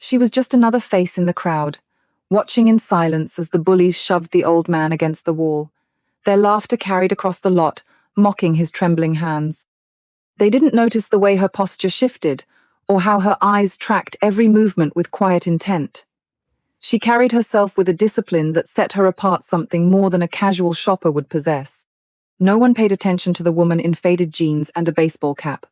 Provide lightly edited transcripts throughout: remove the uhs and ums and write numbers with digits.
She was just another face in the crowd, watching in silence as the bullies shoved the old man against the wall. Their laughter carried across the lot, mocking his trembling hands. They didn't notice the way her posture shifted, or how her eyes tracked every movement with quiet intent. She carried herself with a discipline that set her apart, something more than a casual shopper would possess. No one paid attention to the woman in faded jeans and a baseball cap.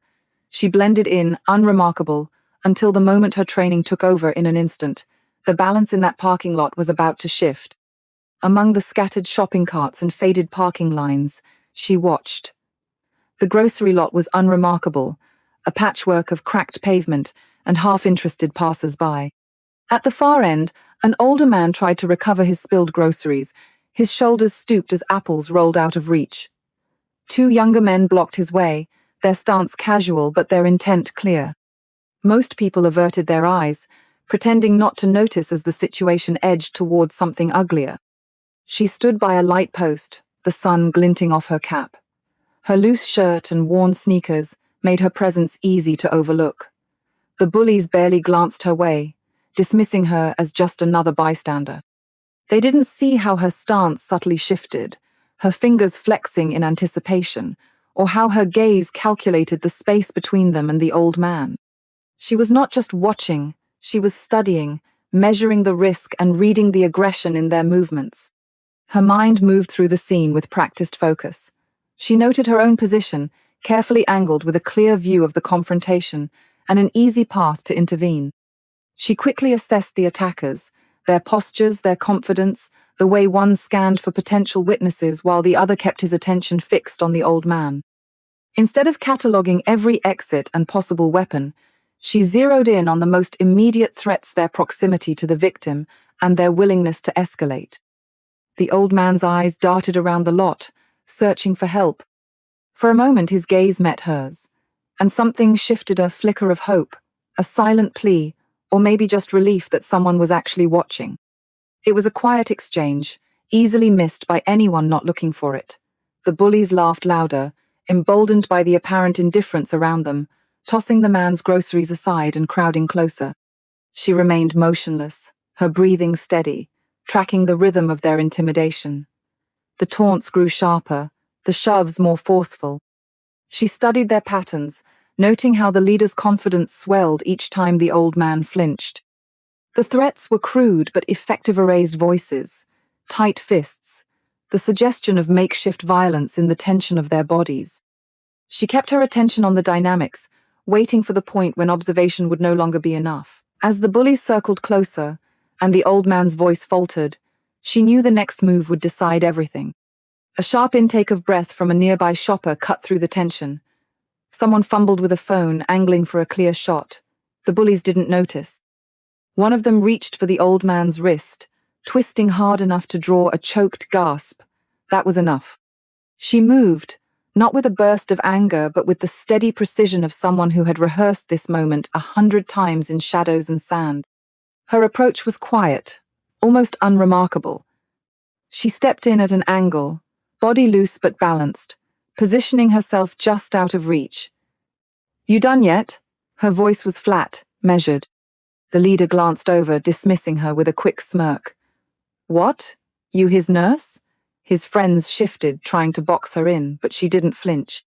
She blended in, unremarkable, until the moment her training took over in an instant. The balance in that parking lot was about to shift. Among the scattered shopping carts and faded parking lines, she watched. The grocery lot was unremarkable, a patchwork of cracked pavement and half-interested passers-by. At the far end, an older man tried to recover his spilled groceries, his shoulders stooped as apples rolled out of reach. Two younger men blocked his way, their stance casual but their intent clear. Most people averted their eyes, pretending not to notice as the situation edged towards something uglier. She stood by a light post, the sun glinting off her cap. Her loose shirt and worn sneakers made her presence easy to overlook. The bullies barely glanced her way, dismissing her as just another bystander. They didn't see how her stance subtly shifted, her fingers flexing in anticipation, or how her gaze calculated the space between them and the old man. She was not just watching, she was studying, measuring the risk and reading the aggression in their movements. Her mind moved through the scene with practiced focus. She noted her own position, carefully angled with a clear view of the confrontation and an easy path to intervene. She quickly assessed the attackers, their postures, their confidence, the way one scanned for potential witnesses while the other kept his attention fixed on the old man. Instead of cataloging every exit and possible weapon, she zeroed in on the most immediate threats: their proximity to the victim and their willingness to escalate. The old man's eyes darted around the lot, searching for help. For a moment his gaze met hers, and something shifted, a flicker of hope, a silent plea, or maybe just relief that someone was actually watching. It was a quiet exchange, easily missed by anyone not looking for it. The bullies laughed louder, emboldened by the apparent indifference around them, tossing the man's groceries aside and crowding closer. She remained motionless, her breathing steady, tracking the rhythm of their intimidation. The taunts grew sharper, the shoves more forceful. She studied their patterns, noting how the leader's confidence swelled each time the old man flinched. The threats were crude but effective: erased voices, tight fists, the suggestion of makeshift violence in the tension of their bodies. She kept her attention on the dynamics, waiting for the point when observation would no longer be enough. As the bullies circled closer, and the old man's voice faltered, she knew the next move would decide everything. A sharp intake of breath from a nearby shopper cut through the tension. Someone fumbled with a phone, angling for a clear shot. The bullies didn't notice. One of them reached for the old man's wrist, twisting hard enough to draw a choked gasp. That was enough. She moved, not with a burst of anger, but with the steady precision of someone who had rehearsed this moment 100 times in shadows and sand. Her approach was quiet, almost unremarkable. She stepped in at an angle, body loose but balanced, positioning herself just out of reach. "You done yet?" Her voice was flat, measured. The leader glanced over, dismissing her with a quick smirk. "What? You his nurse?" His friends shifted, trying to box her in, but she didn't flinch.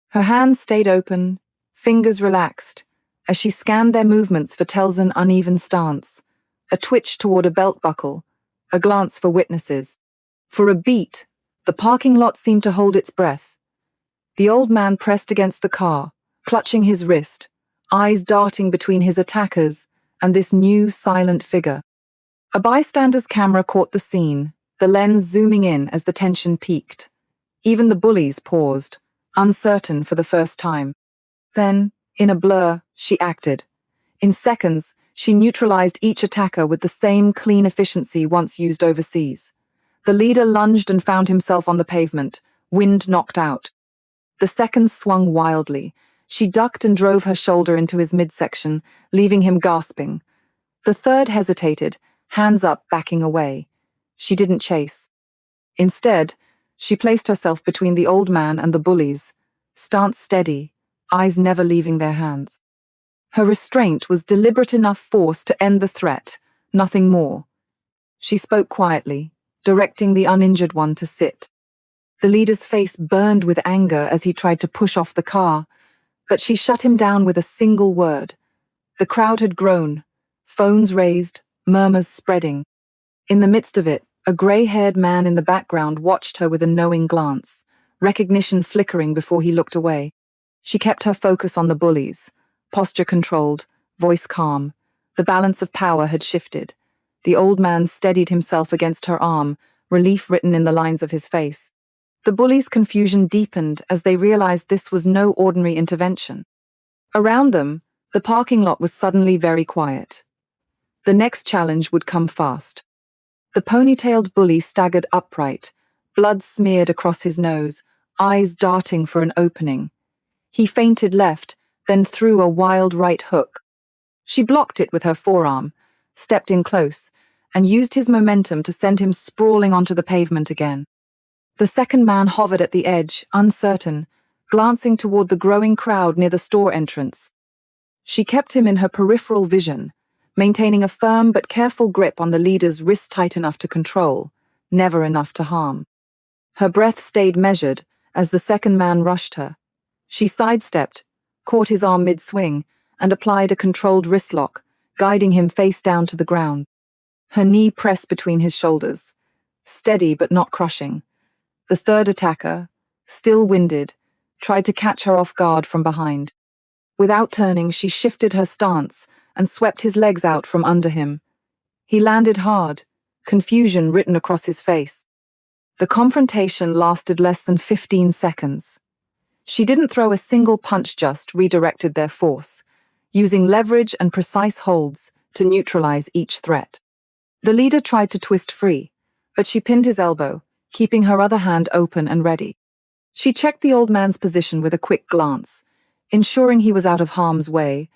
Her hands stayed open, fingers relaxed, as she scanned their movements for Tel's uneven stance, a twitch toward a belt buckle, a glance for witnesses. For a beat, the parking lot seemed to hold its breath. The old man pressed against the car, clutching his wrist, eyes darting between his attackers and this new, silent figure. A bystander's camera caught the scene, the lens zooming in as the tension peaked. Even the bullies paused, uncertain for the first time. Then, in a blur, she acted. In seconds, she neutralized each attacker with the same clean efficiency once used overseas. The leader lunged and found himself on the pavement, wind knocked out. The seconds swung wildly. She ducked and drove her shoulder into his midsection, leaving him gasping. The third hesitated, hands up, backing away. She didn't chase. Instead, she placed herself between the old man and the bullies, stance steady, eyes never leaving their hands. Her restraint was deliberate enough force to end the threat, nothing more. She spoke quietly, directing the uninjured one to sit. The leader's face burned with anger as he tried to push off the car, but she shut him down with a single word. The crowd had grown, phones raised, murmurs spreading. In the midst of it, a grey-haired man in the background watched her with a knowing glance, recognition flickering before he looked away. She kept her focus on the bullies, posture controlled, voice calm. The balance of power had shifted. The old man steadied himself against her arm, relief written in the lines of his face. The bullies' confusion deepened as they realized this was no ordinary intervention. Around them, the parking lot was suddenly very quiet. The next challenge would come fast. The ponytailed bully staggered upright, blood smeared across his nose, eyes darting for an opening. He feinted left, then threw a wild right hook. She blocked it with her forearm, stepped in close, and used his momentum to send him sprawling onto the pavement again. The second man hovered at the edge, uncertain, glancing toward the growing crowd near the store entrance. She kept him in her peripheral vision, maintaining a firm but careful grip on the leader's wrist tight enough to control, never enough to harm. Her breath stayed measured as the second man rushed her. She sidestepped, caught his arm mid-swing, and applied a controlled wrist lock, guiding him face down to the ground. Her knee pressed between his shoulders, steady but not crushing. The third attacker, still winded, tried to catch her off guard from behind. Without turning, she shifted her stance and swept his legs out from under him. He landed hard, confusion written across his face. The confrontation lasted less than 15 seconds. She didn't throw a single punch, just redirected their force, using leverage and precise holds to neutralize each threat. The leader tried to twist free, but she pinned his elbow, keeping her other hand open and ready. She checked the old man's position with a quick glance, ensuring he was out of harm's way,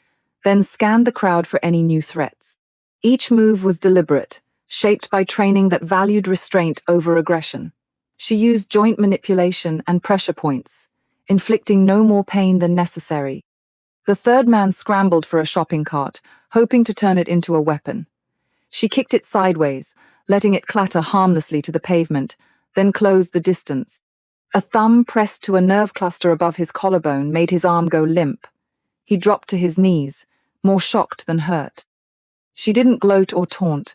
then scanned the crowd for any new threats. Each move was deliberate, shaped by training that valued restraint over aggression. She used joint manipulation and pressure points, inflicting no more pain than necessary. The third man scrambled for a shopping cart, hoping to turn it into a weapon. She kicked it sideways, letting it clatter harmlessly to the pavement, then closed the distance. A thumb pressed to a nerve cluster above his collarbone made his arm go limp. He dropped to his knees, more shocked than hurt. She didn't gloat or taunt.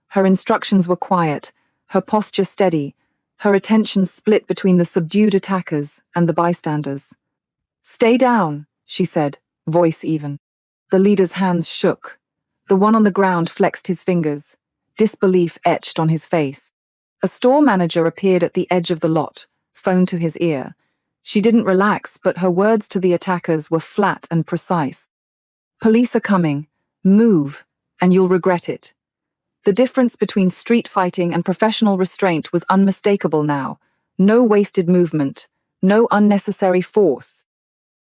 Her instructions were quiet, her posture steady, her attention split between the subdued attackers and the bystanders. "Stay down," she said, voice even. The leader's hands shook. The one on the ground flexed his fingers, disbelief etched on his face. A store manager appeared at the edge of the lot, phone to his ear. She didn't relax, but her words to the attackers were flat and precise. "Police are coming. Move, and you'll regret it." The difference between street fighting and professional restraint was unmistakable now. No wasted movement, no unnecessary force.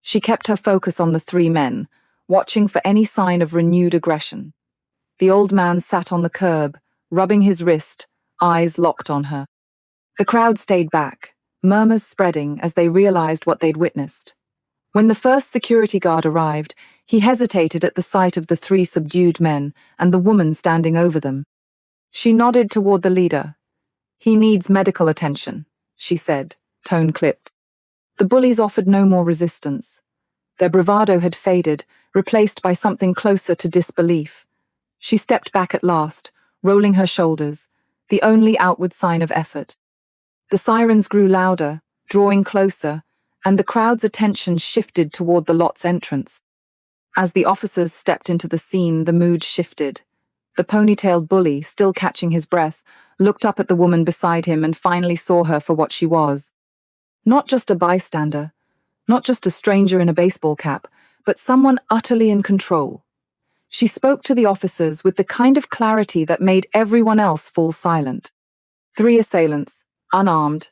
She kept her focus on the three men, watching for any sign of renewed aggression. The old man sat on the curb, rubbing his wrist, eyes locked on her. The crowd stayed back, murmurs spreading as they realized what they'd witnessed. When the first security guard arrived, he hesitated at the sight of the three subdued men and the woman standing over them. She nodded toward the leader. "He needs medical attention," she said, tone clipped. The bullies offered no more resistance. Their bravado had faded, replaced by something closer to disbelief. She stepped back at last, rolling her shoulders, the only outward sign of effort. The sirens grew louder, drawing closer, and the crowd's attention shifted toward the lot's entrance. As the officers stepped into the scene, the mood shifted. The ponytailed bully, still catching his breath, looked up at the woman beside him and finally saw her for what she was. Not just a bystander, not just a stranger in a baseball cap, but someone utterly in control. She spoke to the officers with the kind of clarity that made everyone else fall silent. 3 assailants, unarmed,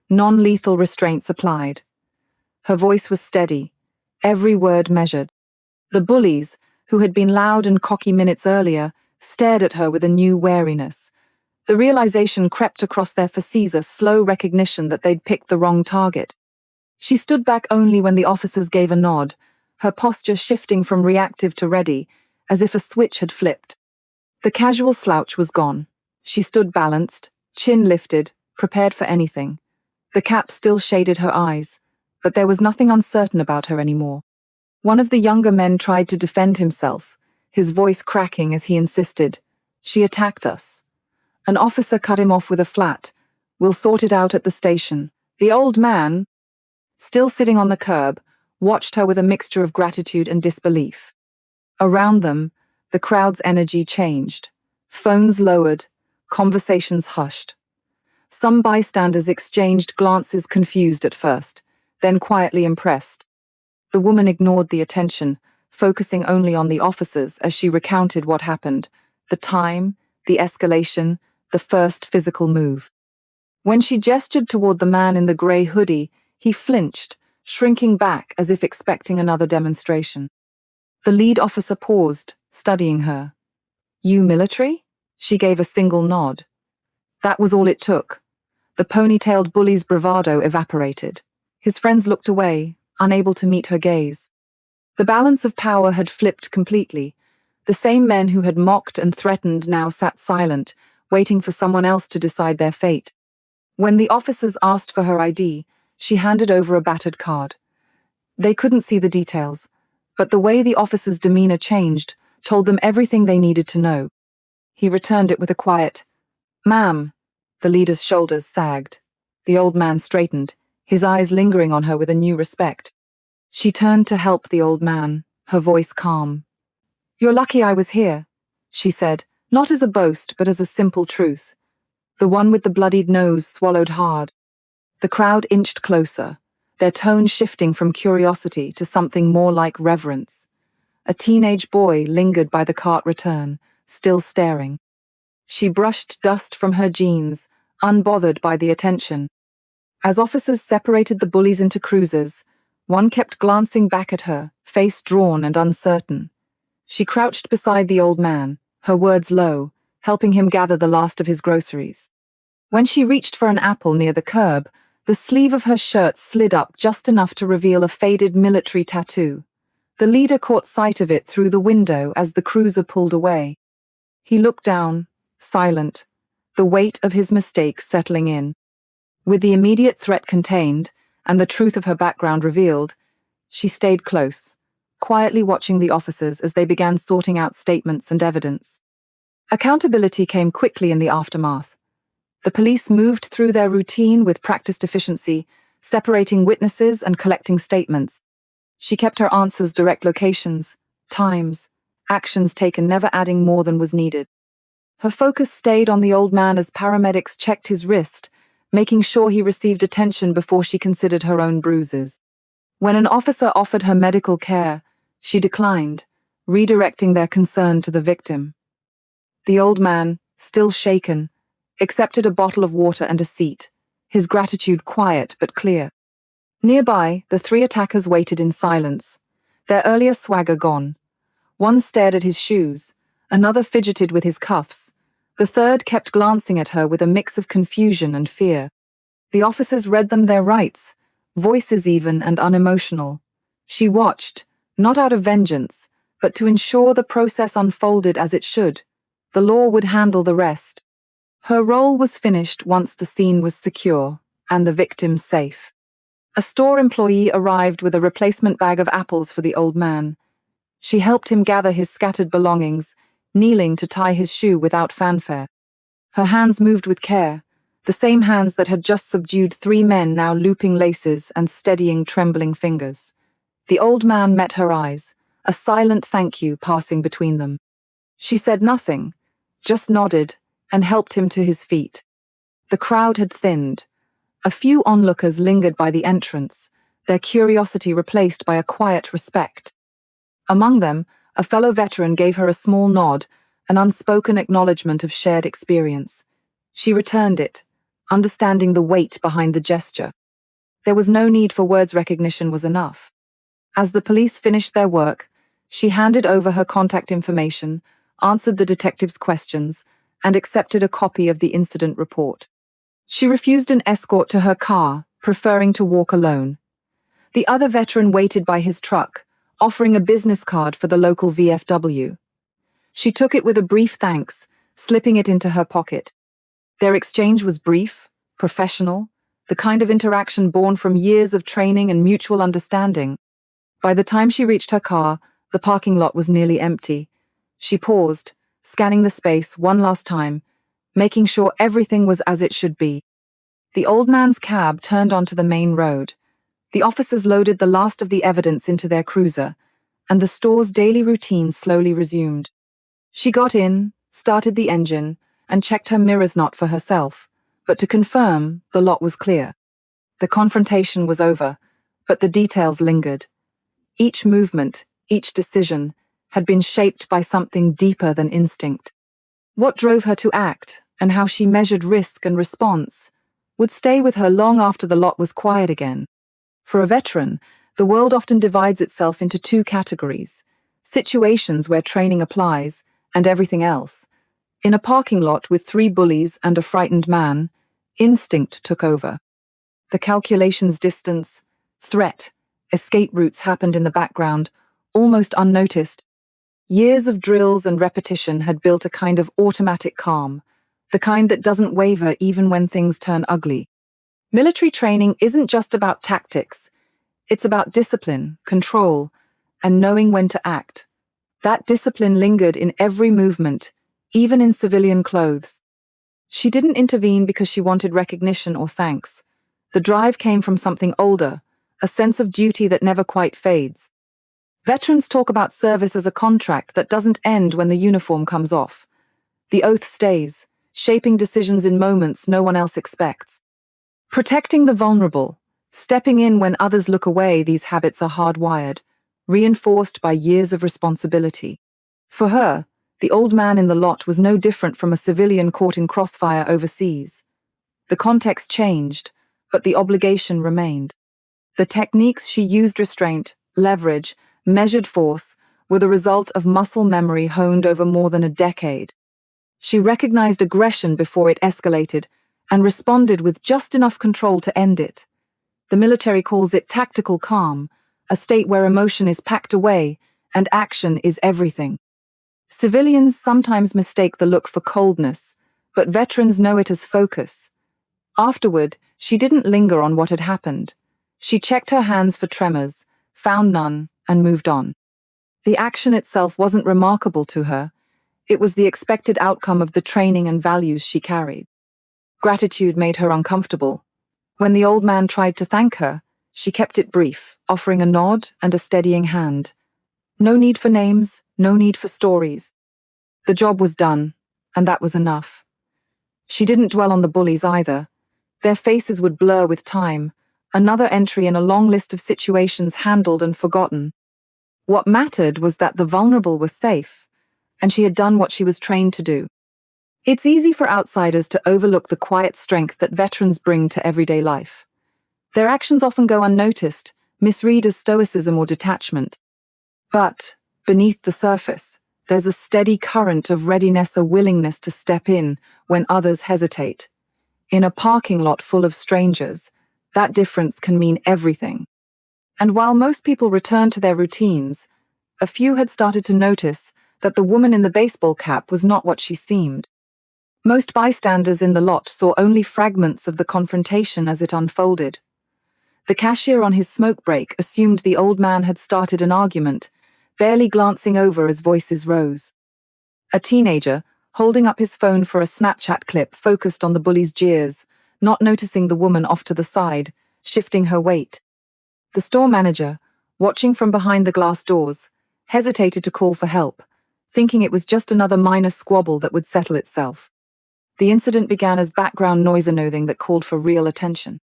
non-lethal restraints applied. Her voice was steady, every word measured. The bullies, who had been loud and cocky minutes earlier, stared at her with a new wariness. The realization crept across their faces, a slow recognition that they'd picked the wrong target. She stood back only when the officers gave a nod, her posture shifting from reactive to ready, as if a switch had flipped. The casual slouch was gone. She stood balanced, chin lifted, prepared for anything. The cap still shaded her eyes, but there was nothing uncertain about her anymore. One of the younger men tried to defend himself, his voice cracking as he insisted, "She attacked us." An officer cut him off with a flat, "We'll sort it out at the station." The old man, still sitting on the curb, watched her with a mixture of gratitude and disbelief. Around them, the crowd's energy changed. Phones lowered, conversations hushed. Some bystanders exchanged glances, confused at first, then quietly impressed. The woman ignored the attention, focusing only on the officers as she recounted what happened, the time, the escalation, the first physical move. When she gestured toward the man in the grey hoodie, he flinched, shrinking back as if expecting another demonstration. The lead officer paused, studying her. "You military?" She gave a single nod. That was all it took. The ponytailed bully's bravado evaporated. His friends looked away, unable to meet her gaze. The balance of power had flipped completely. The same men who had mocked and threatened now sat silent, waiting for someone else to decide their fate. When the officers asked for her ID, she handed over a battered card. They couldn't see the details, but the way the officer's demeanor changed told them everything they needed to know. He returned it with a quiet, "Ma'am." The leader's shoulders sagged. The old man straightened, his eyes lingering on her with a new respect. She turned to help the old man, her voice calm. "You're lucky I was here," she said, not as a boast but as a simple truth. The one with the bloodied nose swallowed hard. The crowd inched closer, their tone shifting from curiosity to something more like reverence. A teenage boy lingered by the cart return, still staring. She brushed dust from her jeans, unbothered by the attention. As officers separated the bullies into cruisers, one kept glancing back at her, face drawn and uncertain. She crouched beside the old man, her words low, helping him gather the last of his groceries. When she reached for an apple near the curb, the sleeve of her shirt slid up just enough to reveal a faded military tattoo. The leader caught sight of it through the window as the cruiser pulled away. He looked down, silent, the weight of his mistake settling in. With the immediate threat contained, and the truth of her background revealed, she stayed close, quietly watching the officers as they began sorting out statements and evidence. Accountability came quickly in the aftermath. The police moved through their routine with practiced efficiency, separating witnesses and collecting statements. She kept her answers direct locations, times, actions taken, never adding more than was needed. Her focus stayed on the old man as paramedics checked his wrist, making sure he received attention before she considered her own bruises. When an officer offered her medical care, she declined, redirecting their concern to the victim. The old man, still shaken, accepted a bottle of water and a seat, his gratitude quiet but clear. Nearby, the three attackers waited in silence, their earlier swagger gone. One stared at his shoes, another fidgeted with his cuffs, the third kept glancing at her with a mix of confusion and fear. The officers read them their rights, voices even and unemotional. She watched, not out of vengeance, but to ensure the process unfolded as it should. The law would handle the rest. Her role was finished once the scene was secure and the victim safe. A store employee arrived with a replacement bag of apples for the old man. She helped him gather his scattered belongings, kneeling to tie his shoe without fanfare. Her hands moved with care, the same hands that had just subdued three men now looping laces and steadying trembling fingers. The old man met her eyes, a silent thank you passing between them. She said nothing, just nodded and helped him to his feet. The crowd had thinned. A few onlookers lingered by the entrance, their curiosity replaced by a quiet respect. Among them, a fellow veteran gave her a small nod, an unspoken acknowledgement of shared experience. She returned it, understanding the weight behind the gesture. There was no need for words, recognition was enough. As the police finished their work, she handed over her contact information, answered the detective's questions, and accepted a copy of the incident report. She refused an escort to her car, preferring to walk alone. The other veteran waited by his truck, offering a business card for the local VFW. She took it with a brief thanks, slipping it into her pocket. Their exchange was brief, professional, the kind of interaction born from years of training and mutual understanding. By the time she reached her car, the parking lot was nearly empty. She paused, scanning the space one last time, making sure everything was as it should be. The old man's cab turned onto the main road. The officers loaded the last of the evidence into their cruiser, and the store's daily routine slowly resumed. She got in, started the engine, and checked her mirrors not for herself, but to confirm the lot was clear. The confrontation was over, but the details lingered. Each movement, each decision, had been shaped by something deeper than instinct. What drove her to act, and how she measured risk and response, would stay with her long after the lot was quiet again. For a veteran, the world often divides itself into two categories: situations where training applies, and everything else. In a parking lot with 3 bullies and a frightened man, instinct took over. The calculations, distance, threat, escape routes happened in the background, almost unnoticed. Years of drills and repetition had built a kind of automatic calm, the kind that doesn't waver even when things turn ugly. Military training isn't just about tactics. It's about discipline, control, and knowing when to act. That discipline lingered in every movement, even in civilian clothes. She didn't intervene because she wanted recognition or thanks. The drive came from something older, a sense of duty that never quite fades. Veterans talk about service as a contract that doesn't end when the uniform comes off. The oath stays, shaping decisions in moments no one else expects. Protecting the vulnerable, stepping in when others look away, these habits are hardwired, reinforced by years of responsibility. For her, the old man in the lot was no different from a civilian caught in crossfire overseas. The context changed, but the obligation remained. The techniques she used, restraint, leverage, measured force, were the result of muscle memory honed over more than a decade. She recognized aggression before it escalated and responded with just enough control to end it. The military calls it tactical calm, a state where emotion is packed away and action is everything. Civilians sometimes mistake the look for coldness, but veterans know it as focus. Afterward, she didn't linger on what had happened. She checked her hands for tremors, found none, and moved on. The action itself wasn't remarkable to her. It was the expected outcome of the training and values she carried. Gratitude made her uncomfortable. When the old man tried to thank her, she kept it brief, offering a nod and a steadying hand. No need for names, no need for stories. The job was done, and that was enough. She didn't dwell on the bullies either. Their faces would blur with time, another entry in a long list of situations handled and forgotten. What mattered was that the vulnerable were safe, and she had done what she was trained to do. It's easy for outsiders to overlook the quiet strength that veterans bring to everyday life. Their actions often go unnoticed, misread as stoicism or detachment. But, beneath the surface, there's a steady current of readiness, a willingness to step in when others hesitate. In a parking lot full of strangers, that difference can mean everything. And while most people returned to their routines, a few had started to notice that the woman in the baseball cap was not what she seemed. Most bystanders in the lot saw only fragments of the confrontation as it unfolded. The cashier on his smoke break assumed the old man had started an argument, barely glancing over as voices rose. A teenager, holding up his phone for a Snapchat clip, focused on the bully's jeers, not noticing the woman off to the side, shifting her weight. The store manager, watching from behind the glass doors, hesitated to call for help, thinking it was just another minor squabble that would settle itself. The incident began as background noise, that called for real attention.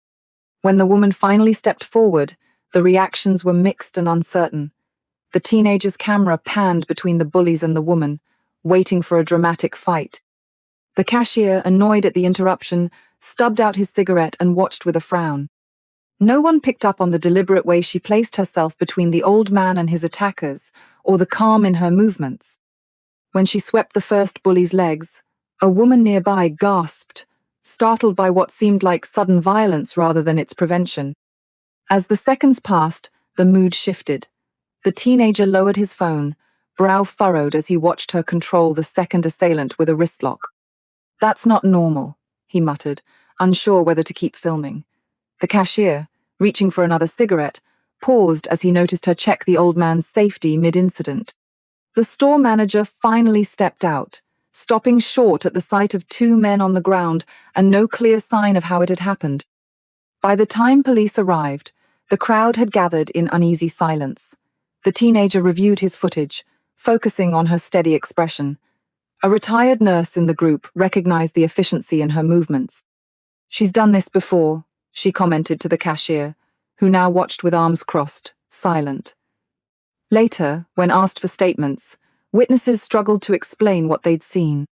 When the woman finally stepped forward, the reactions were mixed and uncertain. The teenager's camera panned between the bullies and the woman, waiting for a dramatic fight. The cashier, annoyed at the interruption, stubbed out his cigarette and watched with a frown. No one picked up on the deliberate way she placed herself between the old man and his attackers, or the calm in her movements. When she swept the first bully's legs, a woman nearby gasped, startled by what seemed like sudden violence rather than its prevention. As the seconds passed, the mood shifted. The teenager lowered his phone, brow furrowed as he watched her control the second assailant with a wrist lock. "That's not normal," he muttered, unsure whether to keep filming. The cashier, reaching for another cigarette, paused as he noticed her check the old man's safety mid-incident. The store manager finally stepped out, stopping short at the sight of two men on the ground and no clear sign of how it had happened. By the time police arrived, the crowd had gathered in uneasy silence. The teenager reviewed his footage, focusing on her steady expression. A retired nurse in the group recognized the efficiency in her movements. "She's done this before," she commented to the cashier, who now watched with arms crossed, silent. Later, when asked for statements, witnesses struggled to explain what they'd seen.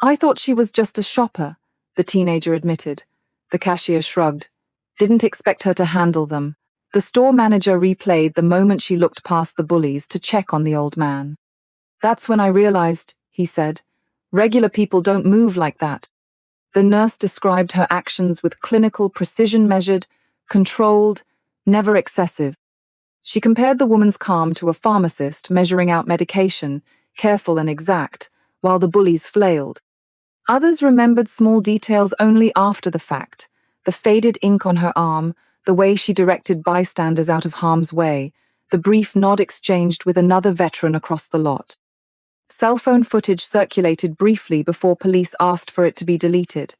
"I thought she was just a shopper," the teenager admitted. The cashier shrugged. "Didn't expect her to handle them." The store manager replayed the moment she looked past the bullies to check on the old man. "That's when I realized," he said. "Regular people don't move like that." The nurse described her actions with clinical precision, measured, controlled, never excessive. She compared the woman's calm to a pharmacist measuring out medication, careful and exact, while the bullies flailed. Others remembered small details only after the fact: the faded ink on her arm, the way she directed bystanders out of harm's way, the brief nod exchanged with another veteran across the lot. Cell phone footage circulated briefly before police asked for it to be deleted.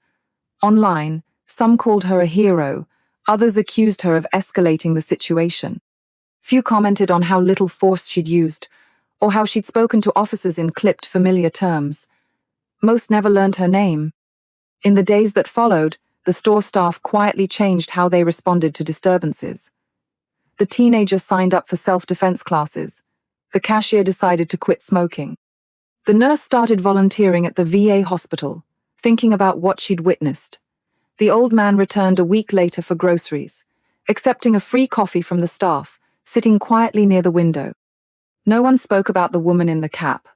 Online, some called her a hero, others accused her of escalating the situation. Few commented on how little force she'd used, or how she'd spoken to officers in clipped, familiar terms. Most never learned her name. In the days that followed, the store staff quietly changed how they responded to disturbances. The teenager signed up for self-defense classes. The cashier decided to quit smoking. The nurse started volunteering at the VA hospital, thinking about what she'd witnessed. The old man returned a week later for groceries, accepting a free coffee from the staff, sitting quietly near the window. No one spoke about the woman in the cap,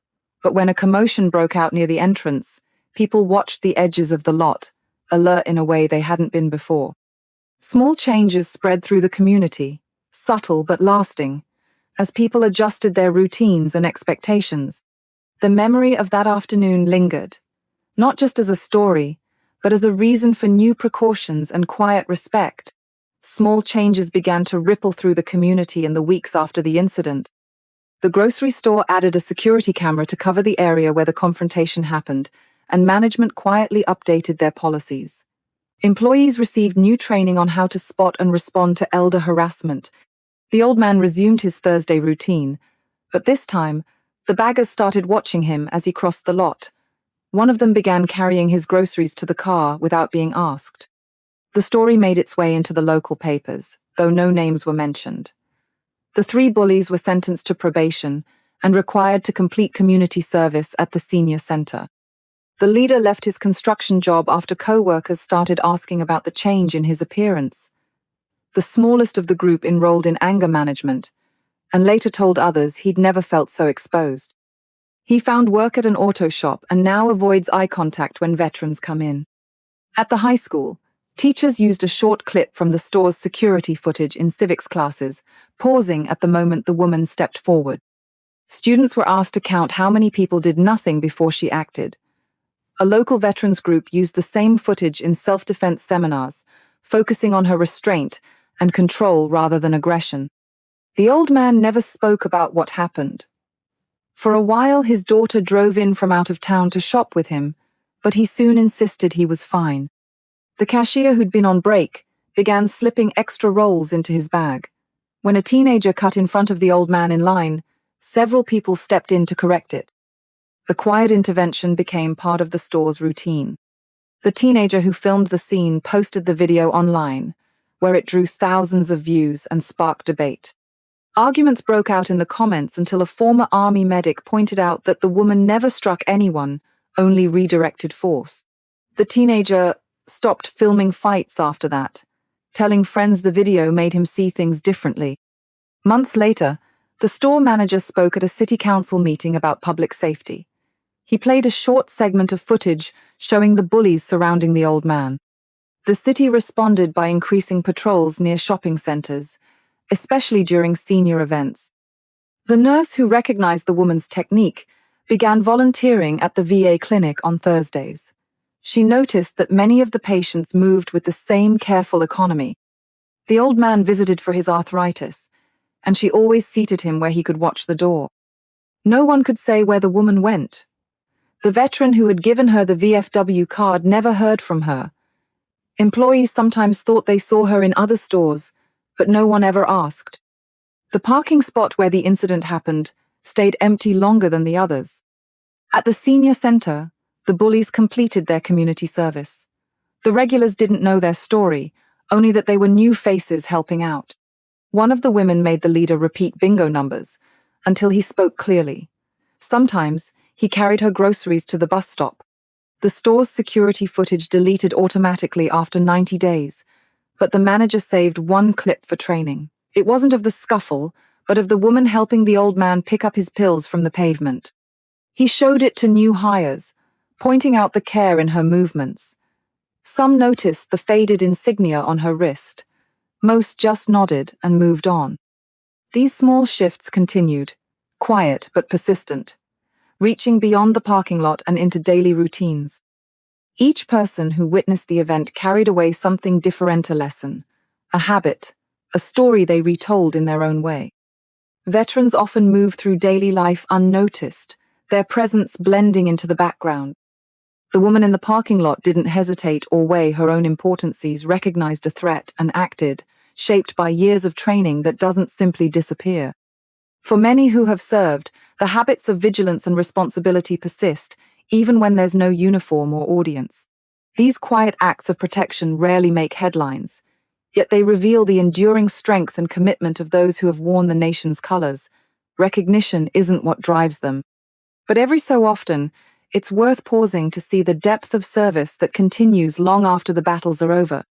but when a commotion broke out near the entrance, people watched the edges of the lot, alert in a way they hadn't been before. Small changes spread through the community, subtle but lasting, as people adjusted their routines and expectations. The memory of that afternoon lingered, not just as a story, but as a reason for new precautions and quiet respect. Small changes began to ripple through the community in the weeks after the incident. The grocery store added a security camera to cover the area where the confrontation happened, and management quietly updated their policies. Employees received new training on how to spot and respond to elder harassment. The old man resumed his Thursday routine, but this time, the baggers started watching him as he crossed the lot. One of them began carrying his groceries to the car without being asked. The story made its way into the local papers, though no names were mentioned. The three bullies were sentenced to probation and required to complete community service at the senior center. The leader left his construction job after co-workers started asking about the change in his appearance. The smallest of the group enrolled in anger management, and later told others he'd never felt so exposed. He found work at an auto shop and now avoids eye contact when veterans come in. At the high school, teachers used a short clip from the store's security footage in civics classes, pausing at the moment the woman stepped forward. Students were asked to count how many people did nothing before she acted. A local veterans group used the same footage in self-defense seminars, focusing on her restraint and control rather than aggression. The old man never spoke about what happened. For a while, his daughter drove in from out of town to shop with him, but he soon insisted he was fine. The cashier, who'd been on break, began slipping extra rolls into his bag. When a teenager cut in front of the old man in line, several people stepped in to correct it. The quiet intervention became part of the store's routine. The teenager who filmed the scene posted the video online, where it drew thousands of views and sparked debate. Arguments broke out in the comments until a former army medic pointed out that the woman never struck anyone, only redirected force. The teenager stopped filming fights after that, telling friends the video made him see things differently. Months later, the store manager spoke at a city council meeting about public safety. He played a short segment of footage showing the bullies surrounding the old man. The city responded by increasing patrols near shopping centers, especially during senior events. The nurse who recognized the woman's technique began volunteering at the VA clinic on Thursdays. She noticed that many of the patients moved with the same careful economy. The old man visited for his arthritis, and she always seated him where he could watch the door. No one could say where the woman went. The veteran who had given her the VFW card never heard from her. Employees sometimes thought they saw her in other stores, but no one ever asked. The parking spot where the incident happened stayed empty longer than the others. At the senior center, the bullies completed their community service. The regulars didn't know their story, only that they were new faces helping out. One of the women made the leader repeat bingo numbers until he spoke clearly. Sometimes, he carried her groceries to the bus stop. The store's security footage deleted automatically after 90 days, but the manager saved one clip for training. It wasn't of the scuffle, but of the woman helping the old man pick up his pills from the pavement. He showed it to new hires, pointing out the care in her movements. Some noticed the faded insignia on her wrist. Most just nodded and moved on. These small shifts continued, quiet but persistent, reaching beyond the parking lot and into daily routines. Each person who witnessed the event carried away something different: a lesson, a habit, a story they retold in their own way. Veterans often move through daily life unnoticed, their presence blending into the background. The woman in the parking lot didn't hesitate or weigh her own importances, recognized a threat, and acted, shaped by years of training that doesn't simply disappear. For many who have served, the habits of vigilance and responsibility persist, even when there's no uniform or audience. These quiet acts of protection rarely make headlines, yet they reveal the enduring strength and commitment of those who have worn the nation's colors. Recognition isn't what drives them, but every so often, it's worth pausing to see the depth of service that continues long after the battles are over.